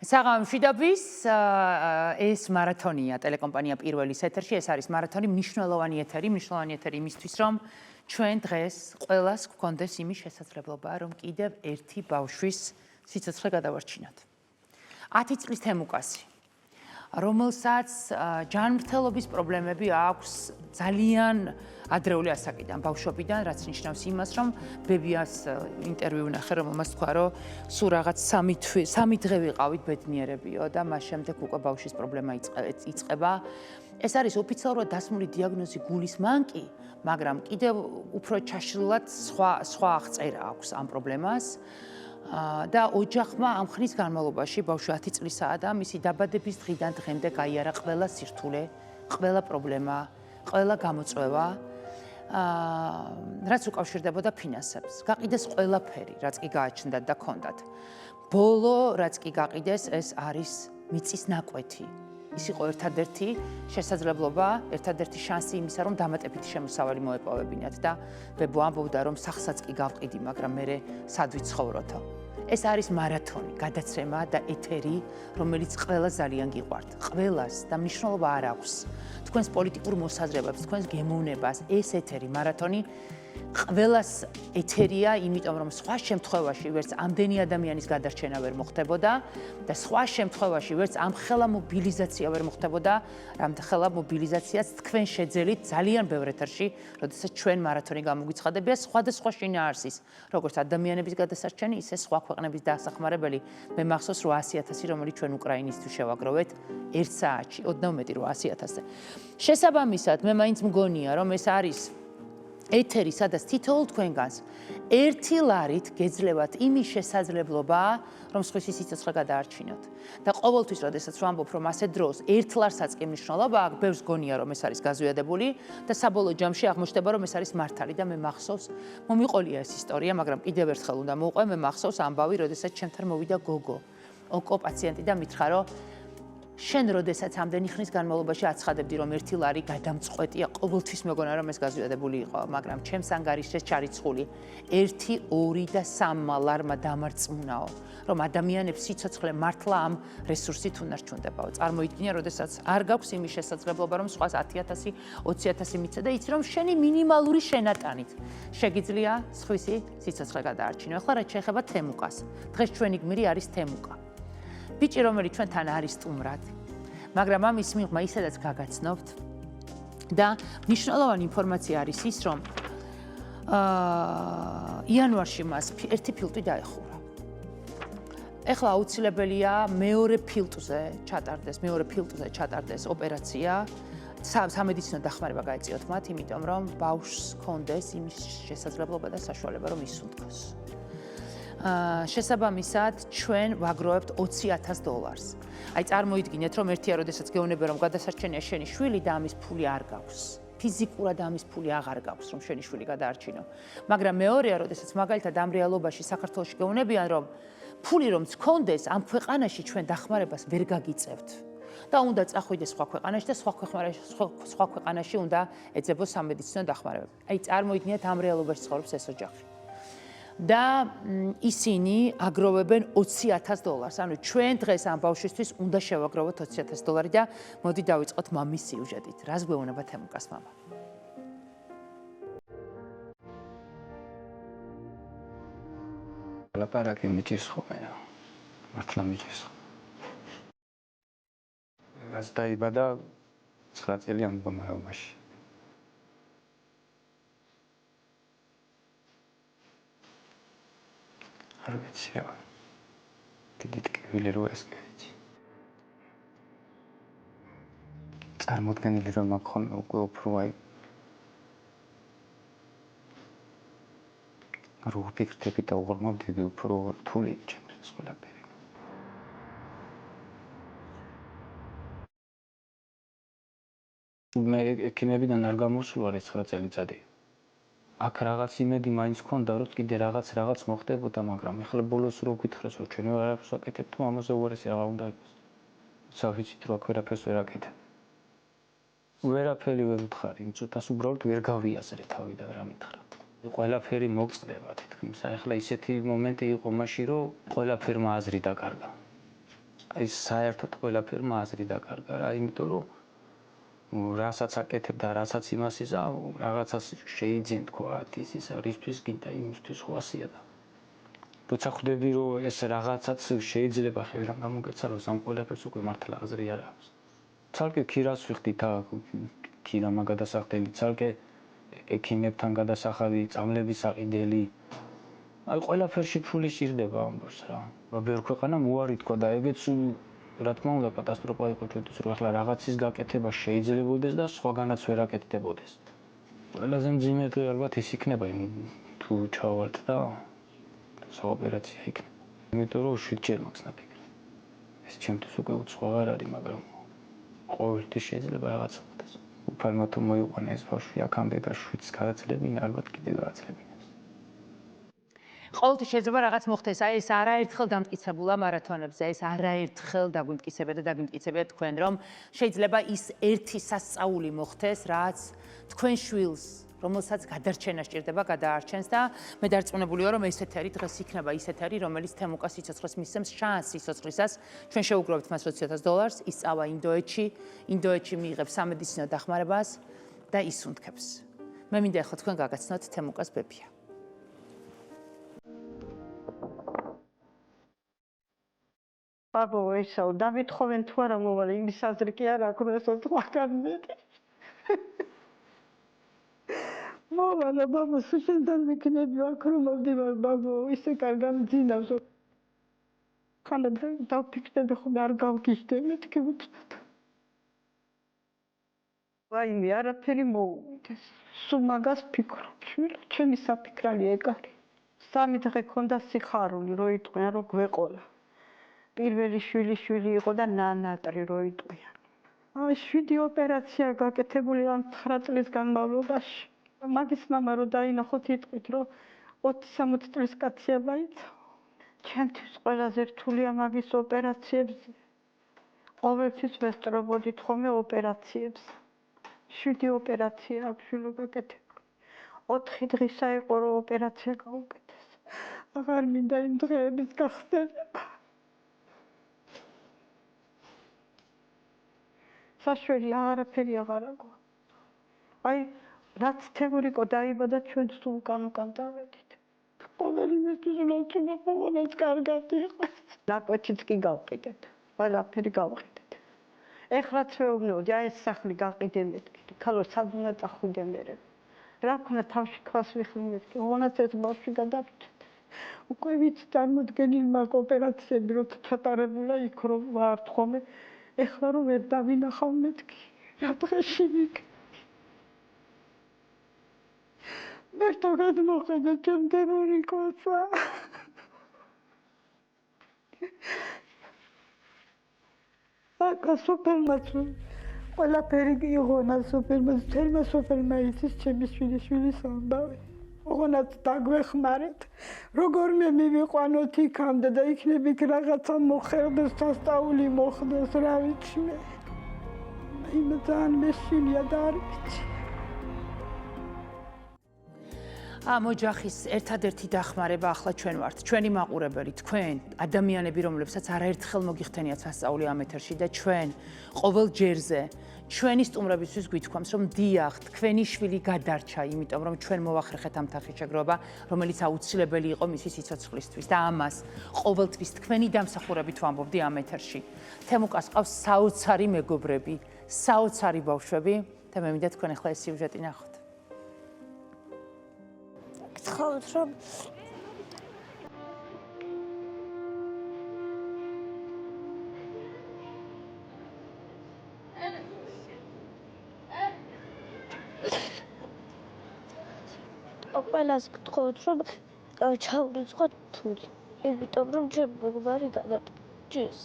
საღამო მშვიდობის ეს მარათონია ტელეკომპანია პირველის ეთერში ეს არის მარათონი მნიშვნელოვანი ეთერი იმისთვის რომ ჩვენ დღეს ყველას გვქონდეს იმის შესაძლებლობა რომ კიდევ ერთი ბავშვის სიცოცხლე გადავარჩინოთ 10 წლის თემუკასი რომელსაც ჯანმრთელობის პრობლემები აქვს ძალიან ადრეული ასაკიდან, ბავშვობიდან, რაც ნიშნავს იმას, რომ ბებიას ინტერვიუ ვნახე, რომელმაც თქვა, რომ სულ რაღაც 3 დღე ვიყავით ბედნიერებიო და მას შემდეგ უკვე ბავშვის პრობლემა იწყება. ეს არის ოფიციალურად დასმული დიაგნოზი გულის მანკი, მაგრამ კიდევ უფრო ჩაშლილად სხვა აღწერა აქვს ამ პრობლემას. და ოჯახმა ამ ხნის განმავლობაში ბავშვი 10 წლისაა და მისი დაბადების დღიდან დღემდე გაიარა ყველა სირთულე, ყველა პრობლემა, ყველა გამოწვევა, რაც უკავშირდებოდა ფინანსებს. გაყიდეს ყველაფერი, რაც კი გააჩნდათ და ჰქონდათ. ბოლო, რაც კი გაყიდეს, ეს არის მიწის ნაკვეთი. ის იყო ერთადერთი შესაძლებლობა, ერთადერთი შანსი იმისა, რომ დამატებითი შემოსავალი მოეპოვებინათ და ბებო ამბობდა, რომ სახსაც კი გავყიდი, მაგრამ მე სად ვიცხოვროთო. ეს არის მარათონი, გადაცემა და ეთერი, რომელიც ყველას ძალიან გიყვართ. ყველას და მნიშვნელობა არ აქვს. თქვენს პოლიტიკურ მოსაზრებებს, თქვენს გემოვნებას, ეს ეთერი, მარათონი ყველას ეთერია, იმიტომ რომ სხვა შემთხვევაში ვერც ამდენი ადამიანის გადარჩენა ვერ მოხდებოდა და სხვა შემთხვევაში ვერც ამ ხელა მობილიზაცია ვერ მოხდებოდა, რამხელა მობილიზაციას თქვენ შეძელით ძალიან ბევრ ეთერში, როდესაც ჩვენ მარათონი გამოგვიცხადებია სხვადასხვა შინაარსის, როგორც ადამიანების გადასარჩენი, ისე სხვა ქვეყნების დასახმარებელი. მე მახსოვს 800.000, რომელიც ჩვენ უკრაინისთვის შევაგროვეთ 1 საათში, ოდნავ მეტი 800.000-ზე. შესაბამისად, მე მაინც მგონია, რომ ეს არის ეთერი, სადაც თითოეულ თქვენგანს 1 ლარით გეძლევათ იმის შესაძლებლობა, რომ სხვისი სიცოცხლე გადაარჩინოთ. და ყოველთვის, როდესაც ვამბობ, რომ ასეთ დროს 1 ლარსაც კი მნიშვნელობა აქვს, ბევრს გონია, რომ ეს არის გაზვიადებული და საბოლოო ჯამში აღმოჩნდება, რომ ეს არის მართალი და მე მახსოვს, მომიყოლია ეს ისტორია, მაგრამ კიდევ ერთხელ უნდა მოვყვე, მე მახსოვს ამბავი, როდესაც ჩემთან მოვიდა გოგო, ონკო პაციენტი და მითხრა, რომ შენ როდესაც ამდენი ხნის განმავლობაში აცხადებდი, რომ 1 ლარი გადამწყვეტია, ყოველთვის მეგონა რომ ეს გაზვიადებული იყო, მაგრამ ჩემს ანგარიშზე ჩარიცხული 1, 2 და 3 ლარმა დამარწმუნაო, რომ ადამიანებს სიცოცხლე მართლა ამ რესურსით უნარჩუნდებაო. წარმოიდგინე, როდესაც არ გაქვს იმის შესაძლებლობა, რომ სხვას 10.000, 20.000 მიცე და იცი, რომ შენი მინიმალური შენატანით შეგიძლია სხვისი სიცოცხლე გადაარჩინო. ახლა რაც შეეხება თემუკას. დღეს ჩვენი გმირი არის თემუკა. ბიჭი, რომელიც ჩვენთან არის სტუმრად, მაგრამ ამის მიღმა ისედაც გაგაცნობთ და მნიშვნელოვანი ინფორმაცია არის ის, რომ იანვარში მას ერთი ფილტვი დაეხურა. ეხლა აუცილებელია მეორე ფილტვზე ჩატარდეს ოპერაცია, სამედიცინო დახმარება გაეწიოთ მათ, იმიტომ რომ ბავშვს ჰქონდეს იმის შესაძლებლობა და საშუალება, რომ ისუნთქოს. შესაბამისად ჩვენ ვაგროვებთ $20,000. აი წარმოიდგინეთ რომ ერთია როდესაც გეუბნება რომ გადასარჩენია შენი შვილი და ამის ფული არ გაქვს. ფიზიკურად ამის ფული აღარ გაქვს რომ შენი შვილი გადაარჩინო. მაგრამ მეორეა როდესაც მაგალითად ამ რეალობაში საქართველოში გეუბნებიან რომ ფული რომ გქონდეს ამ ქვეყანაში ჩვენ დახმარებას ვერ გაგიწევთ. და უნდა წახვიდე სხვა ქვეყანაში და სხვა ქვეყანაში უნდა ეძებოს სამედიცინო დახმარება. აი წარმოიდგინეთ ამ რეალობაში ცხოვრობს ეს ოჯახი. და ისინი აგროვებენ $20,000. ანუ ჩვენ დღეს ამ ბავშვისთვის უნდა შევაგროვოთ $20,000 და მოდი დავიწყოთ მამის სიუჟეტით. რას გვეუბნება თემუკას მამა? ლაპარაკი მიჭირს ხოლმე. მართლა მიჭირს. რაც დაიბადა 9 წელიან მდგომარეობაში. არ ვიცი რა. კიდე ტკივილი რო ესკეცი. წარმოდგენილი რომ აქ ხოლმე უკვე უფრო აი რო ვფიქრდები და უღრმავდები უფრო რთული ჩემთვის ყველაფერი. მე ექიმებიდან არ გამოსულა 9 წელიწადი. აქ რაღაც იმედი მაინც ქონდა, რომ კიდე რაღაც მოხდებოდა, მაგრამ ეხლა ბოლოს რო გითხრას, რომ ჩვენ ვერაფერს ვაკეთებ, თუ ამაზე უარესი აღარ უნდა იყოს. ვიცით, რომ აქ ვერაფერს ვერ აკეთებ. ვერაფერი ვერ ვთხარი, იმ წუთას უბრალოდ ვერ გავიაზრე თავი და რა მითხრა. ყველაფერი მოგწდება თითქმის. ახლა ისეთი მომენტი იყო მაშინ, რომ ყველაფერმა აზრი დაკარგა. აი საერთოდ ყველაფერმა აზრი დაკარგა რა, იმიტომ რომ რასაც აკეთებ და რასაც იმას იზა, რაღაცას შეიძლება თქვა, ის რისთვის გინდა იმისთვის ხვასია და როცა ხვდები რომ ეს რაღაცაც შეიძლება ხელიდან გამოგეცა, რომ ამ ყველაფერს უკვე მართლა აზრი არ აქვს. ცალკე ქირას ვიხდით აქ, ქირა მაგადასახდელი, ცალკე ექიმებთან გადასახადი, წამლების აყიდელი. აი ყველაფერში ფული სჭირდება ამბობს რა. ბევრ ქვეყანამ უარი თქვა და ეგეც რა თქმა უნდა კატასტროფა იყო ჩვენთვის, რომ ახლა რაღაცის გაკეთება შეიძლებოდეს და სხვაგანაც ვერ აკეთდებოდეს. ყველაზე მძიმე ალბათ ის იქნება, თუ ჩავალთ და საოპერაციო იქნება. იმიტომ რომ 7 ჯერ მაქვს ნაფიქრი. ეს ჩემთვის უკვე უცხო არ არის, მაგრამ ყოველთვის შეიძლება რაღაცა მოხდეს. უფალმა თუ მოიყვანა ეს ბავშვი აქამდე და 7-ს გადაძლებინა, ალბათ კიდევ გადაძლებინა. ყოველთვის შეიძლება რაღაც მოხდეს, აი ეს არაერთხელ დამტკიცებულა მარათონებზე, ეს არაერთხელ დაგვიმტკიცებია თქვენ, რომ შეიძლება ის ერთი სასწაული მოხდეს, რაც თქვენ შვილს, რომელსაც გადარჩენა სჭირდება, გადაარჩენს და მე დარწმუნებული ვარ, რომ ეს ეთერი დღეს იქნება ის ეთერი, რომელიც თემუკას სიცოცხლეს მისცემს შანსს სიცოცხლისას. ჩვენ შევუგროვებთ მას $20,000, ის წავა ინდოეთში მიიღებს სამედიცინო დახმარებას და ისუნთქებს. მე მინდა ახლა თქვენ გაგაცნოთ თემუკას ბებია. ბაბო ესაო დამეთხოვენ თუ არა მოვალე იმის აზრი კი არ აქვს რომ ეს თქვენ მეტი მოვალე ბაბო შენთან მიქნები აქ რომ მოვდივარ ბაბო ისე კარგად მძინავს ხანდახან დავფიქრები ხომ არ გავგიჟდე მეთქი უცბად ვაიმე არაფერი მოუვიდეს სულ მაგას ვფიქრობ შვილო ჩემი საფიქრალი ეგ არის 3 დღე ქონდა სიხარული რო იტყვიან რომ გვეყოლა პირველი შვილი იყო და ნანატრი რო იტყვიან. აი 7 ოპერაცია გაკეთებული ამ 9 წლის განმავლობაში. მაგის მამა რო დაინახოთ იტყვით რომ 20-60 წლის კაცია ბაიცა. ჩემთვის ყველაზე რთულია მაგის ოპერაციებზე. ყოველთვის ვესწრებოდით ხოლმე ოპერაციებს. 7 ოპერაცია აქვს შვილო გაკეთებული. 4 დღისა იყო რომ ოპერაცია გაუკეთეს. აღარ მინდა იმ დღეების გახსენება. საშველი არაფერი აღარ აქვს. აი რაც თემურიკო დაიბადა ჩვენ სულ უკან დავედით. ყოველივეთვის ლოცუნა ყოველს კარგად იყოს. ნაკვეთიც კი გავყიდეთ. ყველაფერი გავყიდეთ. ეხლაც ვეუბნოდი, აი ეს სახლი გაყიდე მეთქი. ქალო სადღაც წახვიდე მერე. რა ქნა თავში ქვას ვიხლი მეთქი. ოღონდ ეს ბავშვი გადავიდეთ. უკვე ვიცი წარმოდგენილი მაგ ოპერაციები რო ჩატარებულა იქ რო ვარ ხომე. ეხლა რომ ვერ დავინახავ მეთქი, რა დღეში ვიქ. მე თვითონ გადმოხედა ჩემ თემურიკოცა. აკა სოფელმაც ყველაფერი იღონა სოფელმაც, თელმა სოფელმა იცის ჩემი შვილის ამბავი. ოღონდ დაგვეხმარეთ. როგორმე მივიყვანოთ იქამდე და იქნებ იქ რაღაცა მოხერდეს, სასწაული მოხდეს, რა ვიცი მე. იმ ძალიან მეშინია და არ ვიცი. ამ ოჯახის ერთადერთი დახმარება ახლა ჩვენ ვართ, ჩვენი მაყურებელი, თქვენ, ადამიანები, რომლებსაც არაერთხელ მოგიხდენიათ სასწაული ამ ეთერში და ჩვენ ყოველ ჯერზე ჩვენი სტუმრებისთვის გვითქვამს, რომ დიახ, თქვენი შვილი გადარჩა, იმიტომ რომ ჩვენ მოვახერხეთ ამ თანხმოვანობა, რომელიც აუცილებელი იყო მისი სიცოცხლისთვის და ამას ყოველთვის თქვენი დამსახურებით ვამბობდი ამ ეთერში. თემუკას ყავს საოცარი მეგობრები, საოცარი ბავშვები და მე მინდა თქვენ ახლა ეს სიუჟეტი ნახოთ. გთხოვთ რომ ყველას გთხოვთ რომ ჩავრიცხოთ ფული იმიტომ რომ ჩემ მეგობარი გადაჭირს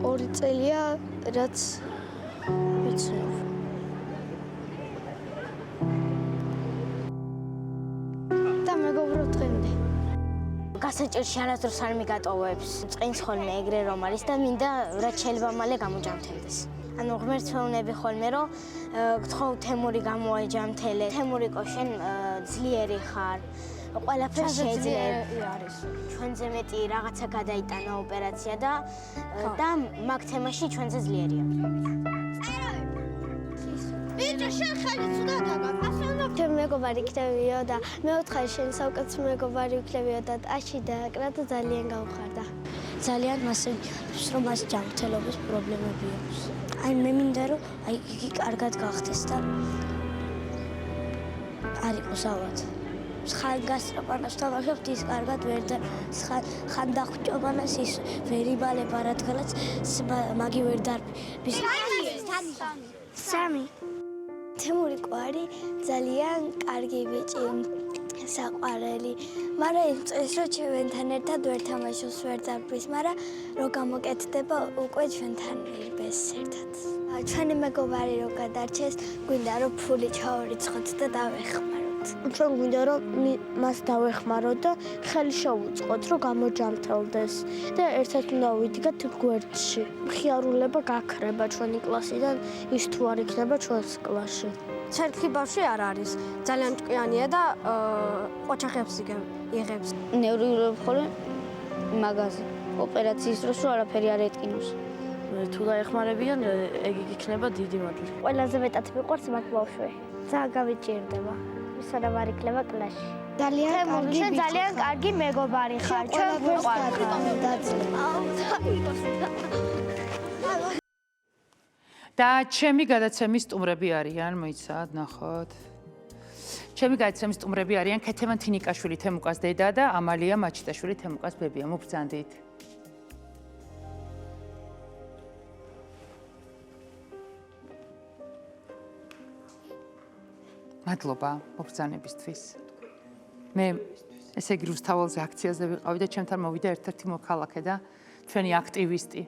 ორი წელია რაც ვიცნობ და მეგობრობ დღემდე გასაჭირში არასდროს არ მიგატოვებს წყინს ხოლმე ეგრე რომ არის და მინდა რაც შეიძლება მალე გამოჯამთენდეს ანუ ღმერთსვეუნები ხოლმე რომ გთხოვ თემური გამოაჯამთელე. თემურიკო შენ ძლიერი ხარ. ყველაფერს შეიძლება არის. ჩვენზე მეტი რაღაცა გადაიტანა ოპერაცია და მაგ თემაში ჩვენზე ძლიერია. ბიჭო, შენ ხელი ცუდად აგა. ჩემ მეგობარი იქნებიო და მეოთხე შენ საუკეთესო მეგობარი იქნებიო და ტაში დააკრა და ძალიან გავხარდა. ძალიან მასწავლებს რომ მას ჯანმრთელობის პრობლემები აქვს. აი მე მინდა რომ აი იგი კარგად გახდეს და არ იყოს ალბათ. ხან გასწრაფანას თამაშობთ ის კარგად ვერ და ხან დახვჭობანას ის ვერ იბალება რადგანაც მაგი ვერ დარბის. სამი. თემურიკო არის ძალიან კარგი ბიჭი, საყვარელი. მაგრამ იმ წელს რომ ჩვენთან ერთად ვერ თამაშობს, ვერ დარბის, მაგრამ რო გამოკეთდება უკვე ჩვენთან იბეს ერთად. ჩვენი მეგობარი რო გადარჩეს, გვინდა რომ ფული ჩავარიცხოთ და დავეხმაროთ. ჩვენ გვინდა რომ მას დავეხმაროთ და ხელი შევუწყოთ, რომ გამოჯამრთელდეს და ერთად უნდა ვიდგათ გვერდში. მხიარულება გაქრება ჩვენი კლასიდან, ის თუ არ იქნება ჩვენს კლასში. ჩერქი ბავშვი არ არის. ძალიან მტკივნია და ოჩახებს იღებს. ნევროლოგ ხოლმე მაგაზი. ოპერაციის დროს რომ არაფერი არ ეტკინოს. თუ დაეხმარებიან, ეგ იქნება დიდი მადლი. ყველაზე მეტად მიყვარს მაგ ბავშვი. ძალიან გავიჭირდება. ვისანა არ იქნება კლასში. ძალიან კარგი მეგობარი ხარ. ჩვენ გვიყვარს. და ჩემი გადაცემის სტუმრები არიან, მოიცადეთ, ნახოთ. ჩემი გადაცემის სტუმრები არიან ქეთევან თინიკაშვილი, თემუკას დედა და ამალია მაჩიტაშვილი, თემუკას ბებია. მობრძანდით. მადლობა მობრძანებისთვის. მე ესე იგი რუსთაველზე აქციაზე ვიყავი და ჩემთან მოვიდა ერთ-ერთი მოქალაქე და ჩვენი აქტივისტი.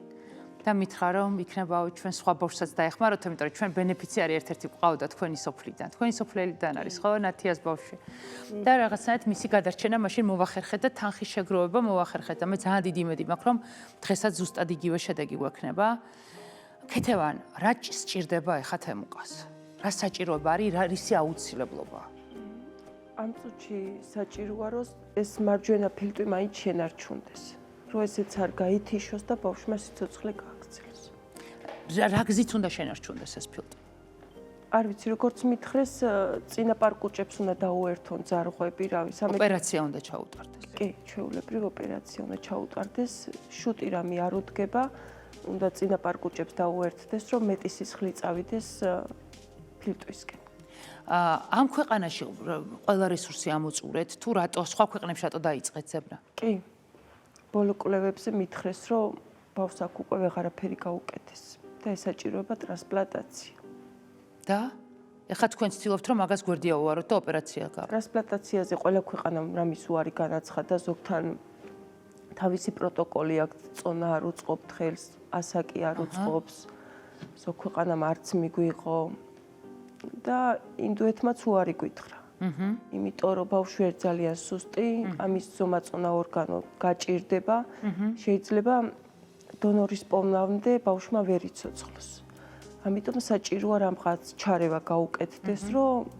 და მითხრა რომ იქნება ჩვენ სხვა ბავშვსაც დაეხმაროთ, იმიტომ რომ ჩვენ ბენეფიციარი ერთ-ერთი გვყავდა თქვენი სოფლიდან. თქვენი სოფლიდან არის ხო ნათიას ბავშვი. და რაღაცნაირად მისი გადარჩენა მაშინ მოვახერხეთ და თანხის შეგროვება მოვახერხეთ და მე ძალიან დიდი იმედი მაქვს რომ დღესაც ზუსტად იგივე შედეგი გვექნება. ქეთევან, რა სჭირდება ეხა თემუკას? რა საჭიროება არის, რა რისი აუცილებლობაა? ამ წუთში საჭიროა რომ ეს მარჯვენა ფილტვი მაინც შენარჩუნდეს. რომ ესეც არ გაითიშოს და ბავშვმა სიცოცხლე გააგრძელოს. რა გზით უნდა შენარჩუნდეს ეს ფილტვი? არ ვიცი, როგორც მითხრეს, წინაპარკუჭებს უნდა დაუერთონ ძარღვები, რა ვიცი, ოპერაცია უნდა ჩაუტარდეს. კი, ჩვეულებრივ ოპერაცია უნდა ჩაუტარდეს, შუტი რამე არ უდგება, უნდა წინაპარკუჭებს დაუერთდეს, რომ მეტი სისხლი წავიდეს ფილტვისკენ. ამ ქვეყანაში ყველა რესურსი ამოწურეთ, თუ რატო სხვა ქვეყნებში რატო დაიწყეთ ზებნა? კი. ბოლო კვლევებზე მითხრეს, რომ ბავშვს აქ უკვე ვეღარაფერი გაუკეთეს და ესაჭიროება ტრანსპლანტაცია. და ეხლა თქვენ ცდილობთ რომ მაგას გვერდი აუვაროთ და ოპერაცია გააკეთოთ. ტრანსპლანტაციაზე ყველა ქვეყანამ რამის უარი განაცხადა, ზოგთან თავისი პროტოკოლი აქვს, წონა არ უწყობთ ხელს, ასაკი არ უწყობს. ზოგ ქვეყანამ არც მიგვიღო და ინდუეთმაც უარი გვითხრა. იმიტომ რომ ბავშვი ერთ ძალიან სუსტი, ამის ზომაწონა ორგანო გაჭირდება, შეიძლება დონორის პოვნამდე ბავშვმა ვერ იცოცხლოს. ამიტომ საჭიროა რამღაც ჩარევა გაუკეთდეს, რომ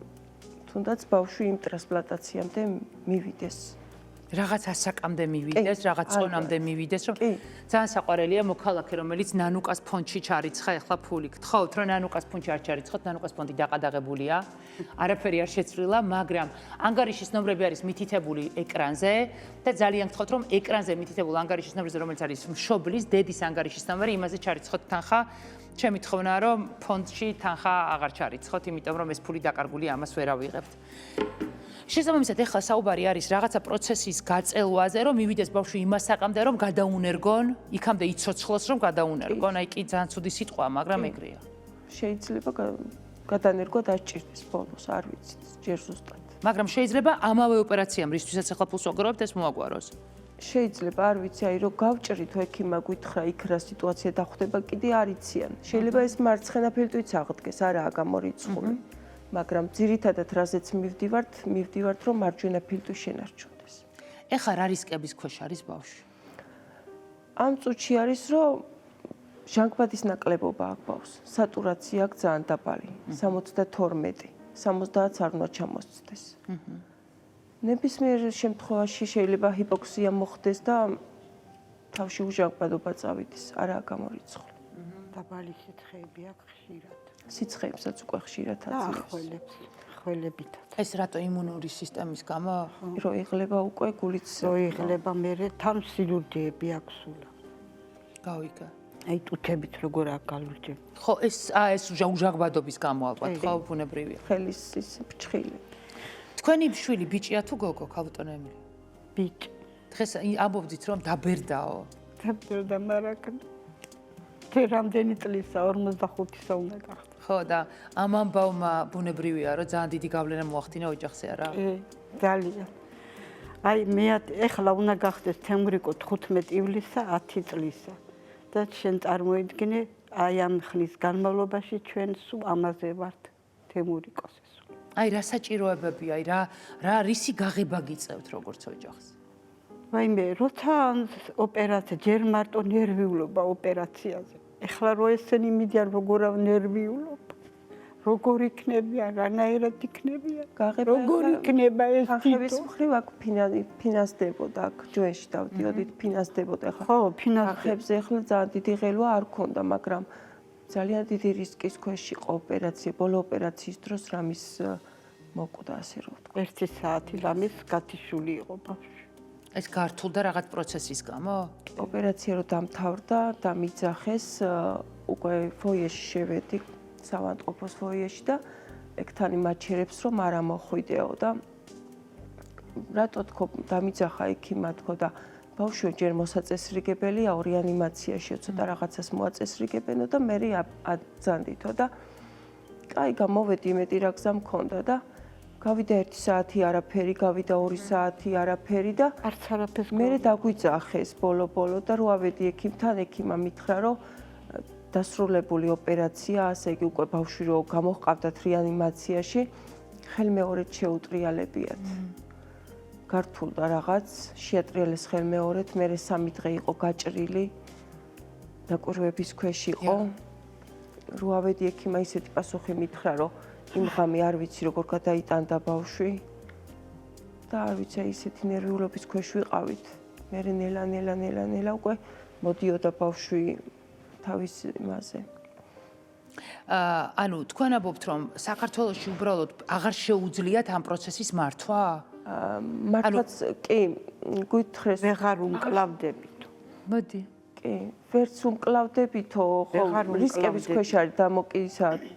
თუნდაც ბავშვი იმ ტრანსპლანტაციამდე მივიდეს. რაღაც ასაკამდე მივიდეს, რაღაც წონამდე მივიდეს, რომ ძალიან საყვარელია მოქალაქე, რომელიც ნანუკას ფონდში ჩარიცხა, ეხლა ფული გთხოვთ, რომ ნანუკას ფონდში არ ჩარიცხოთ, ნანუკას ფონდი დაყადაღებულია, არაფერი არ შეცვლილა, მაგრამ ანგარიშის ნომრები არის მითითებული ეკრანზე და ძალიან გთხოვთ, რომ ეკრანზე მითითებულ ანგარიშის ნომრებზე, რომელიც არის მშობლის, დედის ანგარიშის ნომერი, იმაზე ჩარიცხოთ თანხა. ჩემი თხოვნა რომ ფონდში თანხა აღარ ჩარიცხოთ, იმიტომ რომ ეს ფული დაკარგულია, ამას ვერ ავიღებთ. შესაბამისად, ეხლა საუბარი არის რაღაცა პროცესის გაწელვაზე, რომ მივიდეს ბავშვი იმას საკამდე, რომ გადაუნერგონ, იქამდე იცოცხლოს, რომ გადაუნერგონ. აი კი ძალიან ცუდი სიტყვაა, მაგრამ ეგრეა. შეიძლება გადანერგვა დაჭირდეს ბოლოს, არ ვიცი, ჯერ ზუსტად. მაგრამ შეიძლება ამავე ოპერაციამ, რისთვისაც ეხლა ფულს ვაგროვებთ, ეს მოაგვაროს. შეიძლება, არ ვიცი, აი რომ გავჭრით ექიმმა გითხრა, იქ რა სიტუაცია დახვდება, კიდე არ იციან. შეიძლება ეს მარცხენა ფილტვიც აღდგეს, არაა გამორიცხული. მაგრამ ძირითადად რაზეც მივდივართ, რომ მარჯვენა ფილტვი შენარჩუნდეს. ეხლა რა რისკების ქვეშ არის ბავშვი? ამ წუთში არის, რომ ჟანგბადის ნაკლებობა აქვს ბავშვს. სატურაცია აქვს ძალიან დაბალი, 72, 70-აც არ უნდა ჩამოსცდეს. ნებისმიერ შემთხვევაში შეიძლება ჰიპოქსია მოხდეს და თავში უჟანგბადობა წავიდეს, არაა გამორიცხული. დაბალი სიცხეები აქვს ხშირად. სიცხეებსაც უკვე ხშირად და აძლევს. ხველებითაც. ეს რატო იმუნური სისტემის გამო? რო იღლება უკვე გულიც რო იღლება მერე თან სილურჯეები აქვს სულა. გავიგე. აი ტუთებით როგორ აქ გალურჯები. ხო, ეს უჟანგბადობის გამო ალბათ, ხო, ბუნებრივია. ხელის ის ფრჩხილი. თქვენი შვილი ბიჭია თუ გოგო, ქალბატონ ემილი? ბიჭი. დღეს ამბობდით რომ დაბერდაო. დაბერდა მარაკ. თე რამდენი წლისა 45-ისა უნდა გახდა. ხო და ამ ამბავმა ბუნებრივია რომ ძალიან დიდი გავლენა მოახდინა ოჯახზე არა? ძალიან. აი მე ეხლა უნდა გახდეს თემურიკო 15 ივლისსა 10 წლისა. და შენ წარმოიდგინე აი ამ ხნის განმავლობაში ჩვენ სულ ამაზე ვართ თემურიკოს ეს. აი რა საჭიროებები, აი რა რისი გაღება გიწევთ როგორც ოჯახს? ვაიმე, როცა ოპერაცია ჯერ მარტო ნერვიულობა ოპერაციაზე. ეხლა რო ესენი მიდიან როგორ ნერვიულობა. როგორ იქნებიან, რანაირად იქნებიან? როგორ იქნება ეს ხახების მხრივ აქ ფინანსდებოდა, აქ ჯოეში დავდიოდით, ფინანსდებოდა ხა. ხო, ფინანსდება. ხახებზე ახლა ძალიან დიდი ღელვა არ ქონდა, მაგრამ ძალიან დიდი რისკის ქვეშ იყო ოპერაცია, ბოლო ოპერაციის დროს რამის მოკვდა, ასე რომ ვთქვა. 1 საათი რამის გათიშული იყო ბავშვი. ეს გართულდა რაღაც პროცესის გამო? ოპერაცია რო დამთავრდა და მიძახეს, უკვე ფოიეში შევედი, სავანტყოფოს ფოიეში და ეგთანი მაჩერებს რომ არ ამოხვიდეო და რატო თქო დამიძახა იქიმა თქო და ბავშვი ჯერ მოსაწესრიგებელია რეანიმაციაში ცოტა რაღაცას მოაწესრიგებენო და მე adzანდითო და კაი გამოვედი იმედი რა გზა მქონდა და გავიდა 1 საათი არაფერი, გავიდა 2 საათი არაფერი და არც არაფერს მე დაგვიძახეს ბოლო და რო ავედი ექიმთან, ექიმა მითხრა რომ დასრულებული ოპერაცია, ასე იგი უკვე ბავშვი რო გამოჰყავდათ რეანიმაციაში, ხელმეორედ შეუტრიალებიათ. გართულდა რაღაც, შეატრიალეს ხელმეორედ, მე 3 დღე იყო გაჭრილი, დაკვირვების ქვეშ იყო. რო ავედი ექიმა ისეთი პასუხი მითხრა, რომ იმ ღამე არ ვიცი როგორ გადაიტანდა ბავშვი და არ ვიცი ისეთი ნერვიულობის ქვეშ ვიყავით. მე ნელა უკვე მოდიოდა ბავშვი თავის იმაზე. ანუ თქვენ ამბობთ რომ საქართველოში უბრალოდ აღარ შეუძლიათ ამ პროცესის მართვა? მართლაც კი, გითხრეს ვეღარ უმკლავდებით. მოდი. კი, ვერც უმკლავდებითო, ხო, რისკების ქვეშ არის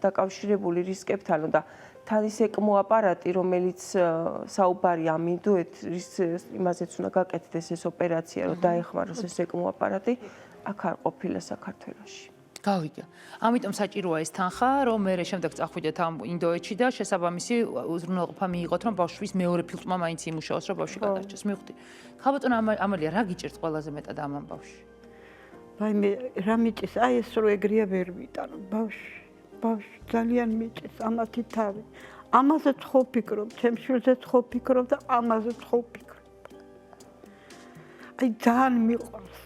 დაკავშირებული რისკებთან და თან ის ეკმო აპარატი, რომელიც საუბარი ამინდუეთ, იმაზეც უნდა გაკეთდეს ეს ოპერაცია, რომ დაეხმაროს ეს ეკმო აპარატი, აქ არ ყოფილა საქართველოში. გავიგე. ამიტომ საჭიროა ეს თანხა, რომ მე შემდეგ წახვიდეთ ამ ინდოეთში და შესაბამისი უზრუნველყოფა მიიღოთ, რომ ბავშვის მეორე ფილტვმა მაინც იმუშაოს, რომ ბავშვი გადარჩეს. მივხვდი. ხალბატონ ამალია, რა გიჭირთ ყველაზე მეტად ამ ამბავში? ვაიმე, რა მიჭის? აი ეს რო ეგრია ვერ ვიტანო, ბავშვი ძალიან მიჭის, ამათი თავი. ამაზეც ხო ფიქრობ, ჩემ შვილზეც ხო ფიქრობ და ამაზეც ხო ფიქრობ. აი ძალიან მიყვარს.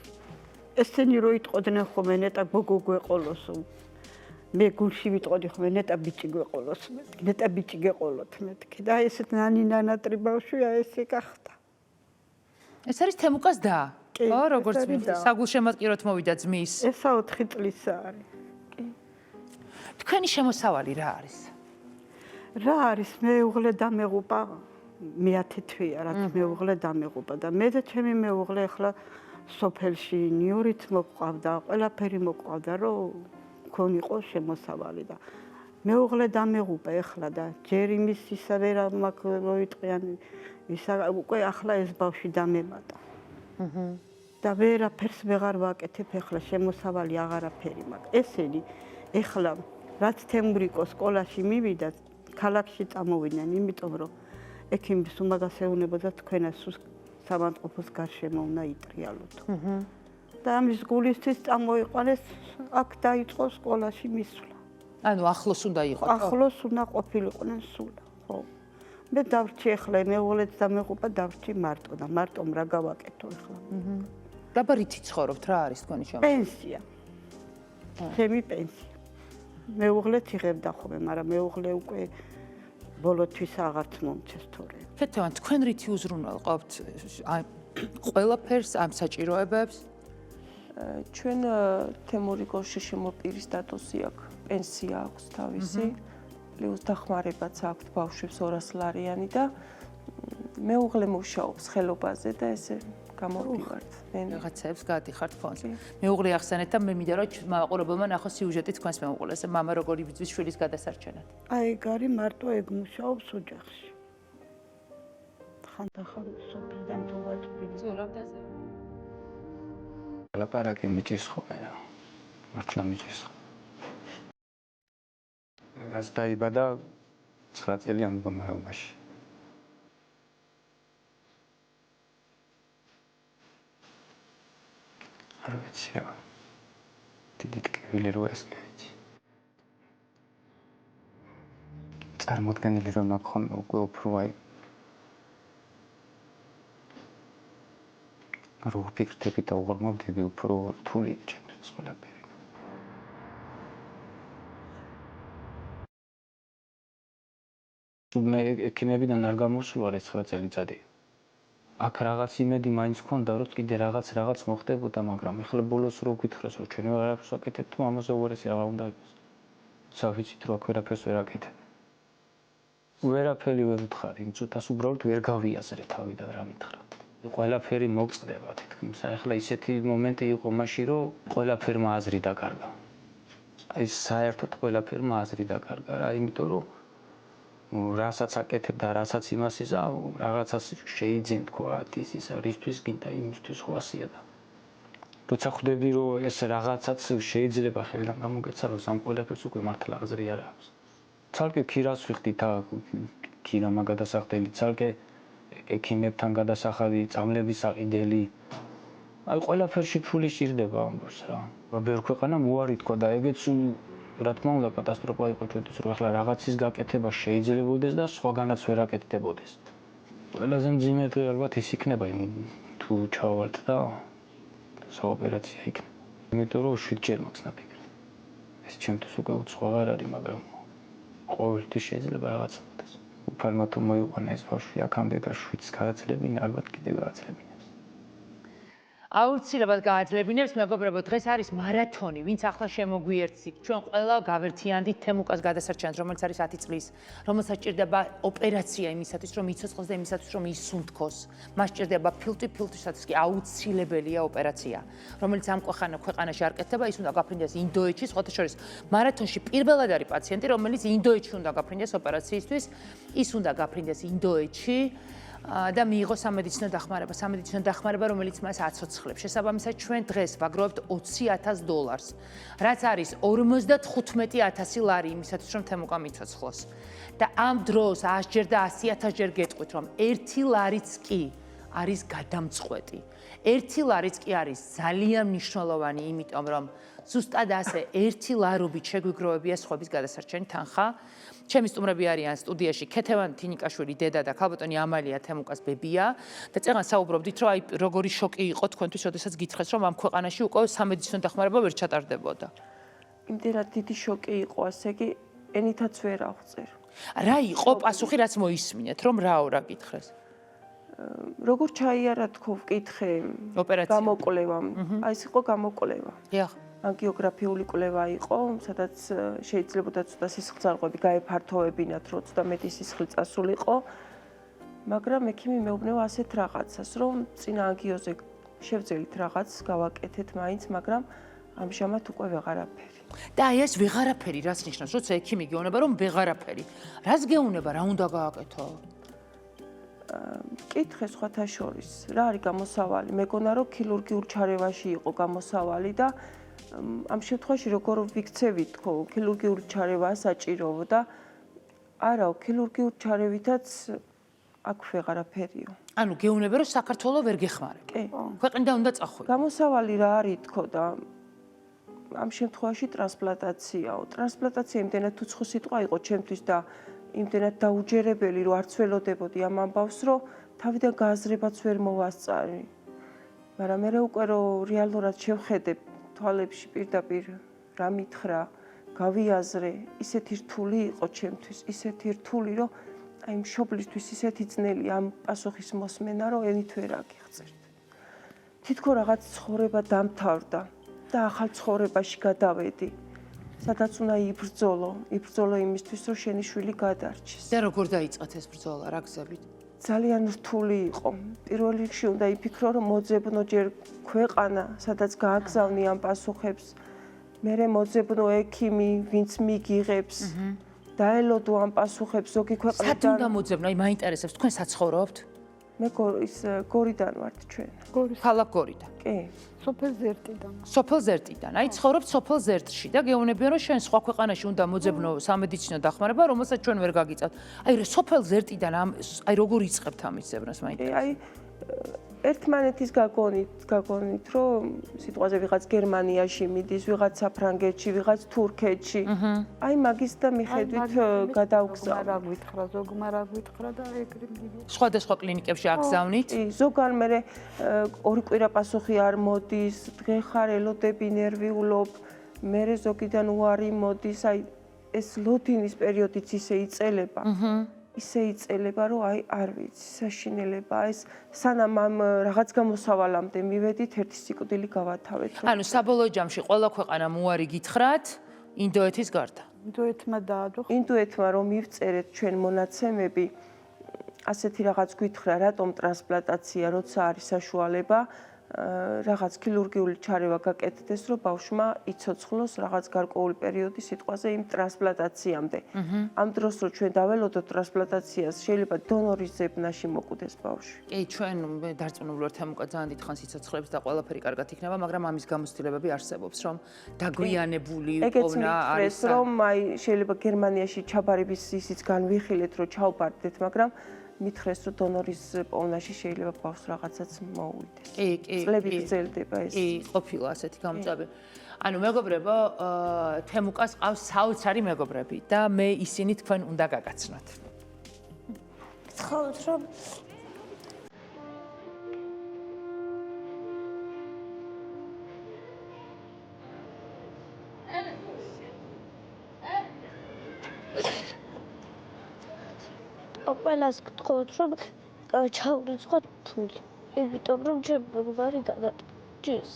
ესენი რო იტყოდნენ ხოლმე ნეტა გოგო გვეყოლოსო. მე გულში ვიტყოდი ხოლმე ნეტა ბიჭი გვეყოლოს, ნეტა ბიჭი გეყოლოთ მეთქი და ესეთ ნანატრი ბავშვია ესე გახდა. ეს არის თემუკას და? ხო, როგორც საგულშემატკივროდ მოვიდა ძმის. ესა 4 წლისა არის. კი. თქვენი შემოსავალი რა არის? რა არის? მეუღლე დამეღუპა. მე-10 თვეა, რაც მეუღლე დამეღუპა და მე და ჩემი მეუღლე ახლა სოფელში ნიორით მოყვავდა, ყველაფერი მოყვავდა, რომ ქონიყო შემოსავალი და მეუღლე დამეღუპა ახლა და ჯერ იმის ისევე რა მოიტყვიან, ისა უკვე ახლა ეს ბავშვი დამემატა. და ვერაფერს ვეღარ ვაკეთებ ახლა შემოსავალი აღარაფერი მაქვს. ესენი ახლა რაც თემურიკო სკოლაში მივიდა, ქალაქში წამოვიდნენ, იმიტომ რომ ექიმის უმაგას ეუბნებოდა თქვენას სამანტყოფოს გარშემო უნდა იტრიალოთ. და ამის გულისთვის წამოიყვანეს, აქ დაიწყო სკოლაში მისვლა. ანუ ახლოს უნდა იყოს. ახლოს უნდა ყოფილიყვნენ სულ. ხო. მე დავრჩი ახლა მეუღლეც დამეღუპა, დავრჩი მარტო და მარტომ რა გავაკეთო ახლა. დაბა რითი ცხოვრობთ, რა არის თქვენი შემოსავალი? პენსია. ჩემი პენსია. მეუღლეც იღებდა ხოლმე, მაგრამ მეუღლე უკვე ბოლოთვის აღარც მომწეს თორე. ქეთევან, თქვენ რითი უზრუნველყოფთ ყველაფერს ამ საჭიროებებს? ჩვენ თემურიკოს შეშემოპირის სტატუსი აქვს, პენსია აქვს თავისი, პლუს დახმარებაც აქვს ბავშვებს 200 ლარიანი და მეუღლე მუშაობს ხელობაზე და ესე გამოვდივართ. რაღაცებს გადიხართ ფონს. მეუღლე ახსენეთ და მე მინდა რომ მაყურებელმა ნახოს სიუჟეტი თქვენს მეუღლეს, მამა როგორი იბრძვის შვილის გადასარჩენად. აი ეგ არის მარტო ეგ მუშაობს ოჯახში. ხანდახან სოფლიდან თოვაჭრილი. ზურაბდაზე. ლაპარაკი მიჭის ხოლმე რა. მართლა მიჭის. რაც დაიბადა 9 წელიან მდგომარეობაში. არ ვიცი რა. დიდი ტკივილი რო ესმეც. წარმოდგენილი რომ ნახონ უკვე უფრო აი რო ფიქრდები და უღრმავდები უფრო რთული ჩემთვის ყველაფერი. მე ექიმებიდან არ გამოსულა ეს 9 წელიწადი. აქ რაღაც იმედი მაინც მქონდა რომ კიდე რაღაც მოხდებოდა, მაგრამ ეხლა ბოლოს რო გითხრას რომ ჩვენ ვერაფერს ვაკეთებთ, თუ ამაზე უარესი აღარ უნდა იყოს. სავიცით რომ აქ ვერაფერს ვერ აკეთებ. ვერაფერი ვერ ვთხარი, იმ წუთას უბრალოდ ვერ გავიაზრე თავიდან რა მითხრა. ყველაფერი მოგწდება თითქმის. ახლა ისეთი მომენტი იყო მაშინ რომ ყველაფერმა აზრი დაკარგა. აი საერთოდ ყველაფერმა აზრი დაკარგა რა, იმიტომ რომ რასაც აკეთებ და რასაც იმას იზა რაღაცას შეიძლება თქვა ის რისთვის გინდა იმისთვის ხვასია და როცა ხვდები რომ ეს რაღაცაც შეიძლება ხელიდან გამოგეცა რომ სამ ყველაფერს უკვე მართლა აზრი არ აქვს. ცალკე ქირას ვიხდით ქირამა გადასახდელი, ცალკე ექიმებთან გადასახადი, წამლების აყიდელი. აი ყველაფერში ფული სჭირდება ამბობს რა. ბევრ ქვეყანამ უარი თქვა და ეგეც რა თქმა უნდა კატასტროფა იყო ჩვენთვის რომ ახლა რაღაცის გაკეთება შეიძლებოდეს და სხვაგანაც ვერ აკეთდებოდეს. ყველაზე მძიმე ალბათ ის იქნება თუ ჩავართ და საოპერაცია იქნება. იმიტომ რომ 7 ჯერ მაქვს ნაფიქრი. ეს ჩემთვის უკვე უცხო არ არის, მაგრამ ყოველთვის შეიძლება რაღაც მოხდეს. უფალმა თუ მოიყვანა ეს ბავშვი აქამდე და 7-ს გააძლებინა, ალბათ კიდე გააძლებინა. აუცილებლად გააძლებინებს, მეგობრებო, დღეს არის მარათონი, ვინც ახლა შემოგვიერთდით. ჩვენ ყველა გავერთიანდით თემუკას გადასარჩენად, რომელიც არის 10 წლის, რომელსაც ჭირდება ოპერაცია იმისათვის, რომ იცოცხლოს და იმისათვის, რომ ისუნთქოს. მას ჭირდება ფილტვისათვის კი აუცილებელია ოპერაცია, რომელიც ამ ქვეყანაში არ კეთდება, ის უნდა გაფრინდეს ინდოეთში, სხვათა შორის მარათონში პირველად არის პაციენტი, რომელიც ინდოეთში უნდა გაფრინდეს ოპერაციისთვის, ის უნდა გაფრინდეს ინდოეთში. და მიიღო სამედიცინო დახმარება, რომელიც მას აცოცხლებს. შესაბამისად, ჩვენ დღეს ვაგროვებთ $20,000, რაც არის 55,000 ლარი იმისათვის, რომ თემუკა მიცოცხლოს. და ამ დროს 100 ჯერ და 100,000 ჯერ გეტყვით, რომ 1 ლარიც კი არის გადამწყვეტი. 1 ლარიც კი არის ძალიან მნიშვნელოვანი, იმიტომ რომ ზუსტად ასე 1 ლარობით შეგვიგროვებია სხვების გადასარჩენი თანხა. ჩემი სტუმრები არიან სტუდიაში ქეთევან თინიკაშვილი, დედა და ქალბატონი ამალია თემუკას ბებია და წეგან საუბრობდით, რომ აი როგორი შოკი იყო თქვენთვის, როდესაც გითხრეს, რომ ამ ქვეყანაში უკვე სამედიცინო დახმარება ვერ ჩატარდებოდა. იმდენად დიდი შოკი იყო, ასე კი ენითაც ვერ აღწერ. რა იყო პასუხი, რაც მოისმინეთ, რომ რაო რა გითხრეს? როგორ ჩაიარა თქო ვკითხე გამოკვლევამ. აი ეს იყო გამოკვლევა. დიახ. ანგიოგრაფიული კვლევა იყო, სადაც შეიძლებოდა ცოტა სისხლძარღვები გაეფართოვებინათ, რომ ცოტა მეტი სისხლი წასულიყო. მაგრამ ექიმი მეუბნება ასეთ რაღაცას, რომ წინა ანგიოზე შევძელით რაღაც გავაკეთეთ მაინც, მაგრამ ამჟამად უკვე ვეღარაფერი. და აი ეს ვეღარაფერი რას ნიშნავს? როცა ექიმი გეუბნება, რომ ვეღარაფერი. რას გეუბნება, რა უნდა გააკეთო? კითხე სხვათა შორის, რა არის გამოსავალი? მეგონა რომ ქირურგიულ ჩარევაში იყო გამოსავალი და ამ შემთხვევაში როგორ ვიქცევით თქო, ქირურგიული ჩარევაა საჭიროა და არაო, ქირურგიულ ჩარევითაც აქ ვეღარაფერიო. ანუ გეუბნება, რომ საქართველოს ვერ გეხმარებ. კი. ქვეყნიდან უნდა წახვიდე. გამოსავალი რა არის თქო და ამ შემთხვევაში ტრანსპლანტაციაო. ტრანსპლანტაცია იმდენად უცხო სიტყვა იყო ჩემთვის და იმდენად დაუჯერებელი, რომ არც ველოდებოდი ამ ამბავს, რომ თავიდან გააზრებაც ვერ მოვასწარი. მაგრამ მე უკვე რომ რეალურად შევხედე თვალებში პირდაპირ რა მითხრა, გავიაზრე, ისეთი რთული იყო ჩემთვის, ისეთი რთული, რომ აი მშობლისთვის ისეთი ძნელი ამ პასუხის მოსმენა, რომ ენით ვერ აგიღწევთ. თითქოს რაღაც ცხოვრება დამთავრდა და ახალ ცხოვრებაში გადავედი. სადაც უნდა იბრძოლო იმისთვის, რომ შენი შვილი გადარჩეს. და როგორ დაიწყეთ ეს ბრძოლა, რა გზებით? ძალიან რთული იყო. პირველ რიგში უნდა იფიქრო, რომ მოძებნო ჯერ ქვეყანა, სადაც გააგზავნი ამ პასუხებს. მერე მოძებნო ექიმი, ვინც მიგიღებს. დაელოდო ამ პასუხებს ზოგი სად ქვეყნიდან. უნდა მოძებნო? აი მაინტერესებს, თქვენ საცხოვრობთ? მე გორიდან ვართ ჩვენ. ქალაქ გორიდან. კი. სოფელ ზერტიდან. სოფელ ზერტიდან. აი ცხოვრობთ სოფელ ზერტში და გეუბნებიან, რომ შენ სხვა ქვეყანაში უნდა მოძებნო სამედიცინო დახმარება, რომელსაც ჩვენ ვერ გაგიწევთ. აი სოფელ ზერტიდან აი როგორ იწყებთ ამის ზებრას მაინტერესებს? აი ერთმანეთის გაგონით, რომ სიტყვაზე ვიღაც გერმანიაში მიდის, ვიღაც საფრანგეთში, ვიღაც თურქეთში. აი მაგის და მიხედვით გადავგზავნ. რა გვითხრა, ზოგმა რა გვითხრა და ეგრე მიდი. სხვადასხვა კლინიკებში აგზავნით? კი, ზოგან მე ორი კვირა პასუხი არ მოდის, დღე-ხარ ელოდები, ნერვიულობ, მე ზოგიდან უარი მოდის, აი ეს ლოდინის პერიოდიც ისე იწელება. ისე იწელება, რომ აი არ ვიცი, საშინელება, ეს სანამ ამ რაღაც გამოსავალამდე მივედით, ერთი სიკვდილი გავათავეთ. ანუ საბოლოო ჯამში ყველა ქვეყანამ უარი გითხრათ ინდოეთის გარდა. ინდოეთმა დაადო. ინდოეთმა რომ მივწერეთ ჩვენ მონაცემები, ასეთი რაღაც გითხრა, რატომ ტრანსპლანტაცია, როცა არის საშუალება, რაღაც ქირურგიული ჩარევა გაკეთდეს, რომ ბავშვმა იცოცხლოს რაღაც გარკვეული პერიოდი სიტყვაზე იმ ტრანსპლანტაციამდე. ამ დროს რო ჩვენ დაველოდოთ ტრანსპლანტაციას, შეიძლება დონორის ზებნაში მოკვდეს ბავშვი. კი, ჩვენ დარწმუნებული ვართ თემუკა ძალიან დიდხანს იცოცხლებს და ყველაფერი კარგად იქნება, მაგრამ ამის გამოცდილებები არსებობს, რომ დაგვიანებული პოვნა არის. რომ აი შეიძლება გერმანიაში ჩაბარების ისიც განვიხილეთ, რომ ჩავბარდეთ, მაგრამ მითხრეს, რომ დონორის პოვნაში შეიძლება ბავშვს რაღაცაც მოუვიდეს. კი. წლები გრძელდება ეს. კი, ყოფილა ასეთი გამოწვევი. ანუ მეგობრებო, თემუკას ყავს საოცარი მეგობრები და მე ისინი თქვენ უნდა გაგაცნოთ. ცხოვრობთ რომ ყველას გთხოვთ რომ ჩავრიცხოთ ფული. იმიტომ რომ ჩვენ მეგობარი გადაჭირს.